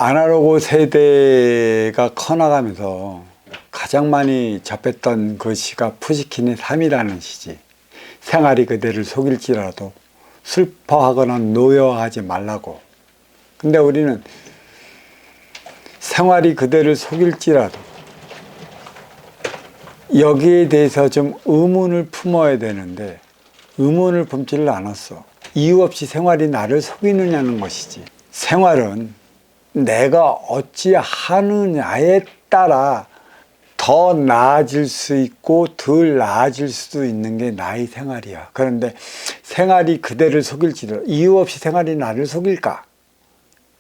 아날로그 세대가 커나가면서 가장 많이 접했던 그 시가 푸시킨의 삶이라는 시지. 생활이 그대를 속일지라도 슬퍼하거나 노여워하지 말라고. 근데 우리는 생활이 그대를 속일지라도 여기에 대해서 좀 의문을 품어야 되는데 의문을 품지를 않았어. 이유 없이 생활이 나를 속이느냐는 것이지. 생활은 내가 어찌 하느냐에 따라 더 나아질 수 있고 덜 나아질 수도 있는 게 나의 생활이야. 그런데 생활이 그대를 속일지라도 이유 없이 생활이 나를 속일까?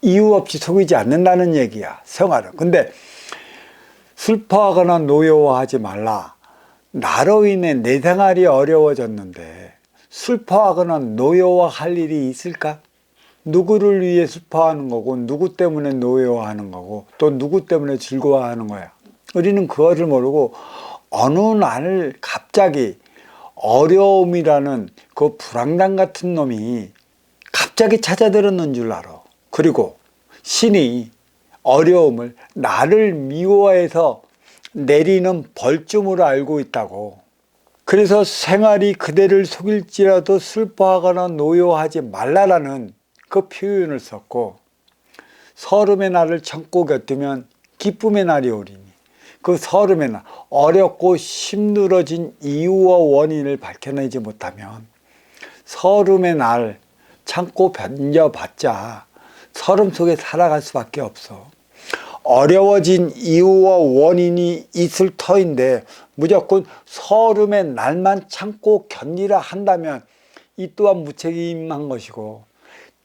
이유 없이 속이지 않는다는 얘기야, 생활은. 근데 슬퍼하거나 노여워하지 말라. 나로 인해 내 생활이 어려워졌는데 슬퍼하거나 노여워할 일이 있을까? 누구를 위해 슬퍼하는 거고 누구 때문에 노여워하는 거고 또 누구 때문에 즐거워하는 거야. 우리는 그거를 모르고 어느 날 갑자기 어려움이라는 그 불황단 같은 놈이 갑자기 찾아들었는 줄 알아. 그리고 신이 어려움을 나를 미워해서 내리는 벌점으로 알고 있다고. 그래서 생활이 그대를 속일지라도 슬퍼하거나 노여워하지 말라라는 그 표현을 썼고, 서름의 날을 참고 견디면 기쁨의 날이 오리니, 그 서름의 날, 어렵고 힘들어진 이유와 원인을 밝혀내지 못하면 서름의 날 참고 견뎌봤자 서름 속에 살아갈 수밖에 없어. 어려워진 이유와 원인이 있을 터인데 무조건 서름의 날만 참고 견디라 한다면 이 또한 무책임한 것이고,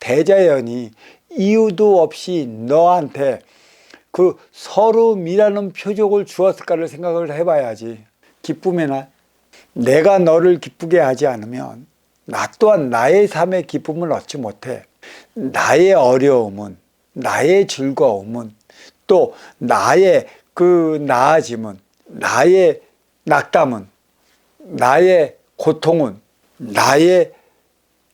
대자연이 이유도 없이 너한테 그 서름이라는 표적을 주었을까를 생각을 해봐야지. 기쁨의 날, 내가 너를 기쁘게 하지 않으면 나 또한 나의 삶의 기쁨을 얻지 못해. 나의 어려움은, 나의 즐거움은, 또 나의 그 나아짐은, 나의 낙담은, 나의 고통은, 나의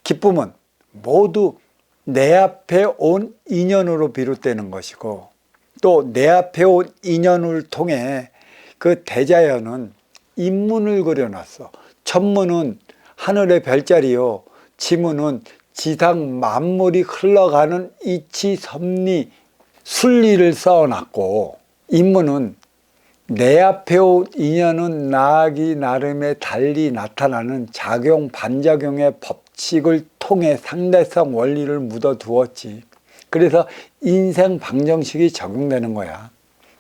기쁨은 모두 내 앞에 온 인연으로 비롯되는 것이고, 또 내 앞에 온 인연을 통해 그 대자연은 인문을 그려놨어. 천문은 하늘의 별자리요, 지문은 지상 만물이 흘러가는 이치 섭리 순리를 써놨고, 인문은 내 앞에 온 인연은 나아기 나름의 달리 나타나는 작용 반작용의 법칙을 통해 상대성 원리를 묻어두었지. 그래서 인생 방정식이 적용되는 거야.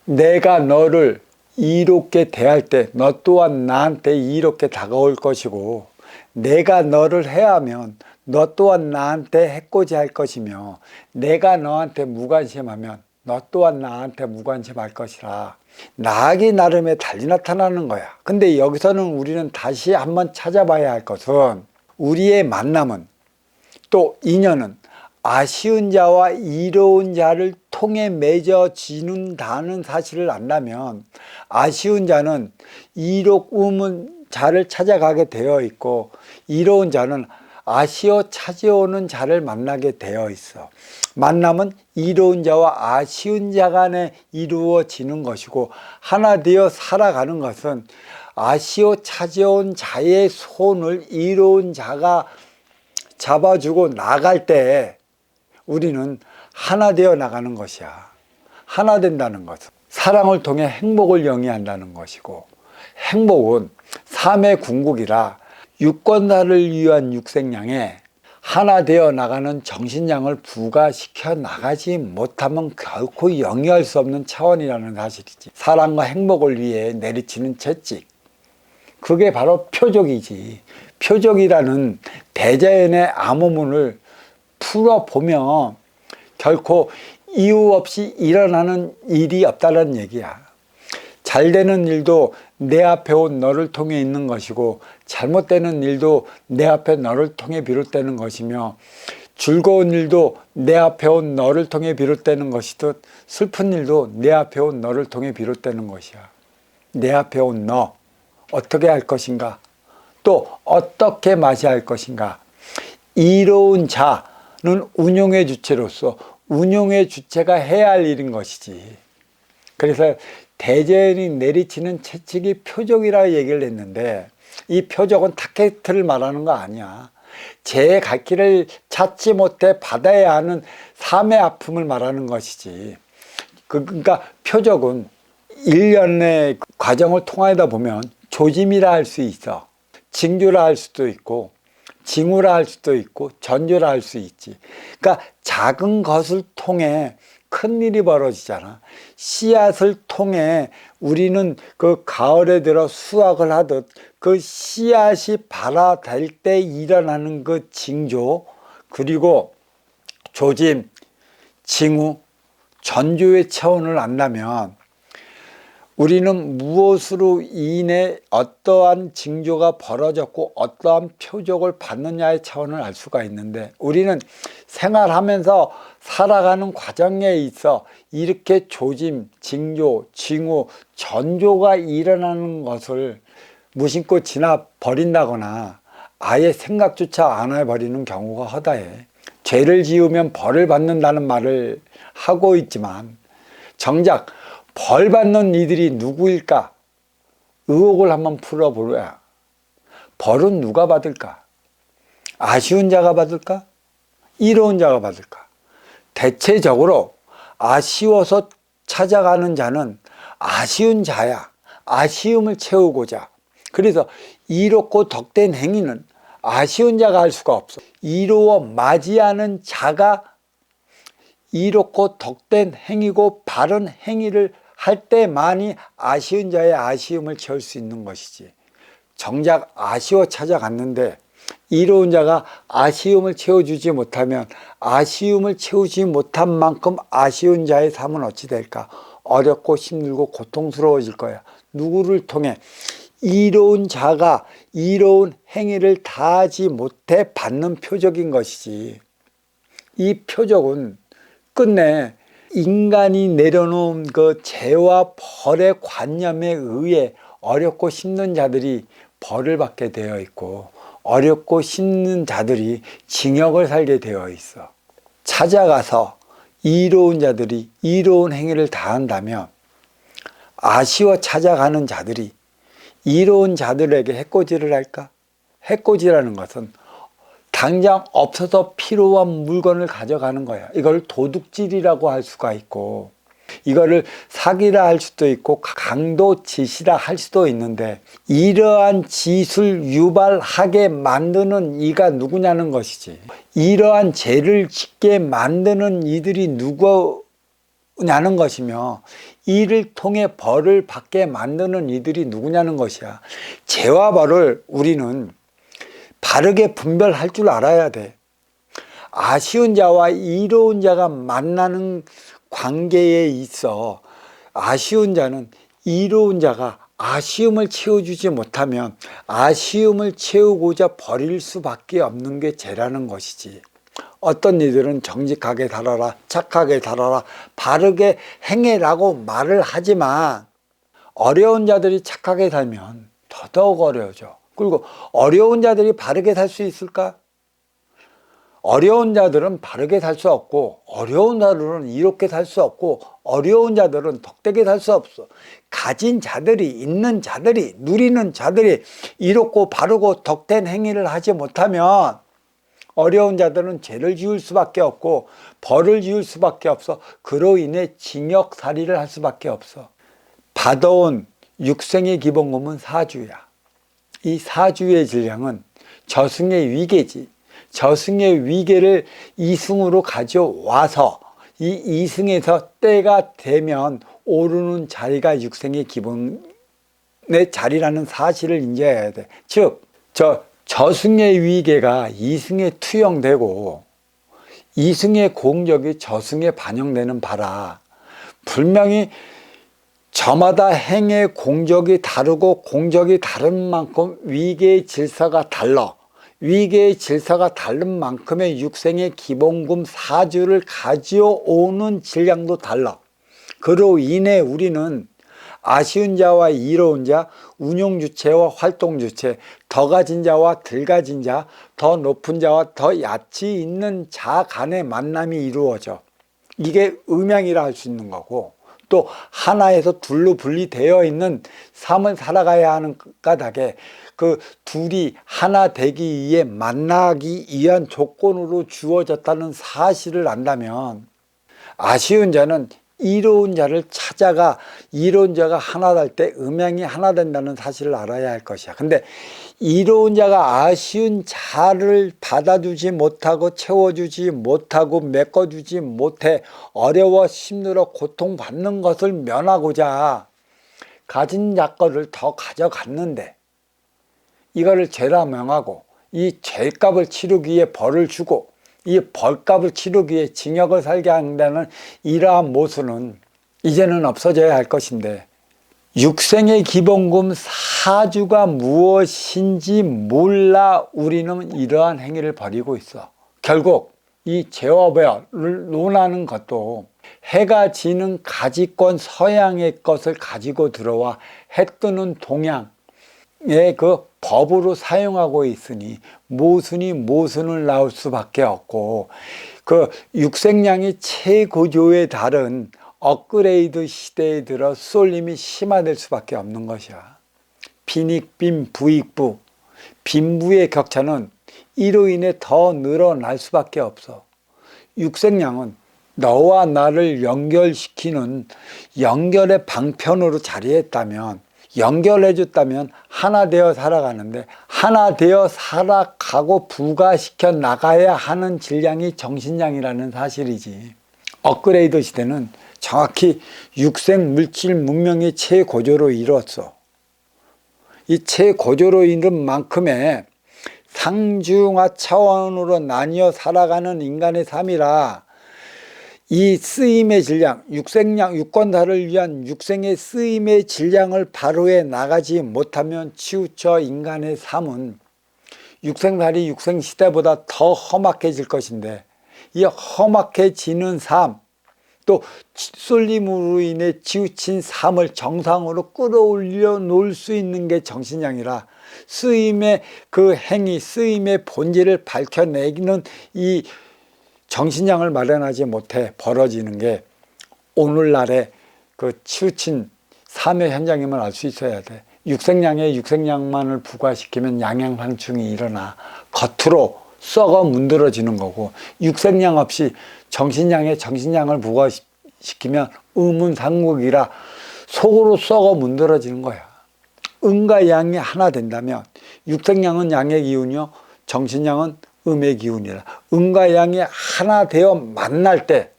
내가 너를 이롭게 대할 때 너 또한 나한테 이롭게 다가올 것이고, 내가 너를 해하면 너 또한 나한테 해코지할 것이며, 내가 너한테 무관심하면 너 또한 나한테 무관심할 것이라. 나아기 나름의 달리 나타나는 거야. 근데 여기서는 우리는 다시 한번 찾아봐야 할 것은, 우리의 만남은 또 인연은 아쉬운 자와 이로운 자를 통해 맺어지는다는 사실을 안다면, 아쉬운 자는 이로운 자를 찾아가게 되어 있고, 이로운 자는 아쉬워 찾아오는 자를 만나게 되어 있어. 만남은 이로운 자와 아쉬운 자 간에 이루어지는 것이고, 하나 되어 살아가는 것은 아쉬워 찾아온 자의 손을 이로운 자가 잡아주고 나갈 때 우리는 하나 되어 나가는 것이야. 하나 된다는 것은 사랑을 통해 행복을 영위한다는 것이고, 행복은 삶의 궁극이라 유권자를 위한 육생량에 하나 되어 나가는 정신량을 부과시켜 나가지 못하면 결코 영위할 수 없는 차원이라는 사실이지. 사랑과 행복을 위해 내리치는 채찍, 그게 바로 표적이지. 표적이라는 대자연의 암호문을 풀어보면 결코 이유 없이 일어나는 일이 없다는 얘기야. 잘 되는 일도 내 앞에 온 너를 통해 있는 것이고, 잘못되는 일도 내 앞에 너를 통해 비롯되는 것이며, 즐거운 일도 내 앞에 온 너를 통해 비롯되는 것이듯 슬픈 일도 내 앞에 온 너를 통해 비롯되는 것이야. 내 앞에 온 너 어떻게 할 것인가? 또 어떻게 맞이할 것인가? 이로운 자는 운용의 주체로서 운용의 주체가 해야 할 일인 것이지. 그래서 대자연이 내리치는 채찍이 표적이라 얘기를 했는데, 이 표적은 타켓을 말하는 거 아니야. 제 갈 길을 찾지 못해 받아야 하는 삶의 아픔을 말하는 것이지. 그러니까 표적은 일련의 과정을 통하다 보면 조짐이라 할 수 있어. 징조라 할 수도 있고, 징후라 할 수도 있고, 전조라 할 수 있지. 그러니까 작은 것을 통해 큰 일이 벌어지잖아. 씨앗을 통해 우리는 그 가을에 들어 수확을 하듯 그 씨앗이 발아될 때 일어나는 그 징조, 그리고 조짐, 징후, 전조의 차원을 안다면 우리는 무엇으로 인해 어떠한 징조가 벌어졌고 어떠한 표적을 받느냐의 차원을 알 수가 있는데, 우리는 생활하면서 살아가는 과정에 있어 이렇게 조짐, 징조, 징후, 전조가 일어나는 것을 무심코 지나 버린다거나 아예 생각조차 안 해버리는 경우가 허다해. 죄를 지으면 벌을 받는다는 말을 하고 있지만 정작 벌 받는 이들이 누구일까? 의혹을 한번 풀어보려. 벌은 누가 받을까? 아쉬운 자가 받을까? 이로운 자가 받을까? 대체적으로 아쉬워서 찾아가는 자는 아쉬운 자야. 아쉬움을 채우고자. 그래서 이롭고 덕된 행위는 아쉬운 자가 할 수가 없어. 이로워 맞이하는 자가 이롭고 덕된 행위고 바른 행위를 할 때만이 아쉬운 자의 아쉬움을 채울 수 있는 것이지. 정작 아쉬워 찾아갔는데 이로운 자가 아쉬움을 채워주지 못하면 아쉬움을 채우지 못한 만큼 아쉬운 자의 삶은 어찌 될까? 어렵고 힘들고 고통스러워질 거야. 누구를 통해? 이로운 자가 이로운 행위를 다하지 못해 받는 표적인 것이지. 이 표적은 끝내 인간이 내려놓은 그 죄와 벌의 관념에 의해 어렵고 힘든 자들이 벌을 받게 되어 있고, 어렵고 힘든 자들이 징역을 살게 되어 있어. 찾아가서 이로운 자들이 이로운 행위를 다한다면 아쉬워 찾아가는 자들이 이로운 자들에게 해코지를 할까? 해코지라는 것은 당장 없어서 필요한 물건을 가져가는 거야. 이걸 도둑질이라고 할 수가 있고, 이거를 사기라 할 수도 있고, 강도 짓이라 할 수도 있는데, 이러한 짓을 유발하게 만드는 이가 누구냐는 것이지. 이러한 죄를 짓게 만드는 이들이 누구냐는 것이며, 이를 통해 벌을 받게 만드는 이들이 누구냐는 것이야. 죄와 벌을 우리는 바르게 분별할 줄 알아야 돼. 아쉬운 자와 이로운 자가 만나는 관계에 있어 아쉬운 자는 이로운 자가 아쉬움을 채워주지 못하면 아쉬움을 채우고자 버릴 수밖에 없는 게 죄라는 것이지. 어떤 이들은 정직하게 살아라, 착하게 살아라, 바르게 행해라고 말을 하지만 어려운 자들이 착하게 살면 더더욱 어려워져. 그리고 어려운 자들이 바르게 살 수 있을까? 어려운 자들은 바르게 살 수 없고, 어려운 자들은 이롭게 살 수 없고, 어려운 자들은 덕되게 살 수 없어. 가진 자들이, 있는 자들이, 누리는 자들이 이롭고 바르고 덕된 행위를 하지 못하면 어려운 자들은 죄를 지을 수밖에 없고 벌을 지을 수밖에 없어. 그로 인해 징역살이를 할 수밖에 없어. 받아온 육생의 기본금은 사주야. 이 사주의 질량은 저승의 위계지. 저승의 위계를 이승으로 가져와서 이 이승에서 때가 되면 오르는 자리가 육생의 기본의 자리라는 사실을 인지해야 돼. 즉, 저승의 위계가 이승에 투영되고 이승의 공적이 저승에 반영되는 바라 분명히 저마다 행의 공적이 다르고 공적이 다른 만큼 위계의 질서가 달라. 위계의 질서가 다른 만큼의 육생의 기본금 사주를 가져오는 질량도 달라. 그로 인해 우리는 아쉬운 자와 이로운 자, 운용 주체와 활동 주체, 더 가진 자와 덜 가진 자, 더 높은 자와 더 얕이 있는 자 간의 만남이 이루어져. 이게 음양이라 할 수 있는 거고, 또 하나에서 둘로 분리되어 있는 삶을 살아가야 하는 까닭에 그 둘이 하나 되기 위해 만나기 위한 조건으로 주어졌다는 사실을 안다면, 아쉬운 자는 이로운 자를 찾아가 이로운 자가 하나 될 때 음양이 하나 된다는 사실을 알아야 할 것이야. 근데 이로운 자가 아쉬운 자를 받아주지 못하고 채워주지 못하고 메꿔주지 못해 어려워 힘들어 고통받는 것을 면하고자 가진 자거를 더 가져갔는데, 이거를 죄라 명하고 이 죄값을 치르기 위해 벌을 주고 이 벌값을 치르기 위해 징역을 살게 한다는 이러한 모순은 이제는 없어져야 할 것인데, 육생의 기본금 사주가 무엇인지 몰라 우리는 이러한 행위를 벌이고 있어. 결국 이 제어별을 논하는 것도 해가 지는 가지권 서양의 것을 가지고 들어와 해 뜨는 동양의 그 법으로 사용하고 있으니 모순을 낳을 수밖에 없고, 그 육생량이 최고조에 달은 업그레이드 시대에 들어 쏠림이 심화될 수밖에 없는 것이야. 빈익빈 부익부, 빈부의 격차는 이로 인해 더 늘어날 수밖에 없어. 육생량은 너와 나를 연결시키는 연결의 방편으로 자리했다면, 연결해줬다면 하나 되어 살아가는데, 하나 되어 살아가고 부가시켜 나가야 하는 질량이 정신량이라는 사실이지. 업그레이드 시대는 정확히 육생 물질 문명의 최고조로 이뤘어. 이 최고조로 이룬 만큼의 상중하 차원으로 나뉘어 살아가는 인간의 삶이라, 이 쓰임의 질량, 육생량, 육권사를 위한 육생의 쓰임의 질량을 바로해 나가지 못하면 치우쳐 인간의 삶은 육생살이 육생시대보다 더 험악해질 것인데, 이 험악해지는 삶, 또 쏠림으로 인해 치우친 삶을 정상으로 끌어올려 놓을 수 있는 게 정신량이라, 쓰임의 그 행위, 쓰임의 본질을 밝혀내기는 이 정신량을 마련하지 못해 벌어지는 게 오늘날의 그 치우친 삶의 현장임을 알 수 있어야 돼. 육생량에 육생량만을 부과시키면 양양상충이 일어나 겉으로 썩어 문드러지는 거고, 육생량 없이 정신량에 정신량을 부과시키면 의문상국이라 속으로 썩어 문드러지는 거야. 음과 양이 하나 된다면 육생량은 양의 기운이요, 정신량은 음의 기운이라, 음과 양이 하나 되어 만날 때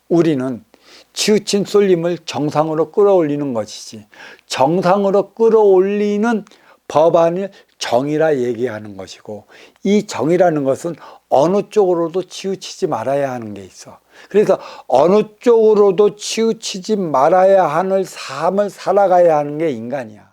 우리는 치우친 쏠림을 정상으로 끌어올리는 것이지, 정상으로 끌어올리는 법안을 정이라 얘기하는 것이고, 이 정이라는 것은 어느 쪽으로도 치우치지 말아야 하는 게 있어. 그래서 어느 쪽으로도 치우치지 말아야 하는 삶을 살아가야 하는 게 인간이야.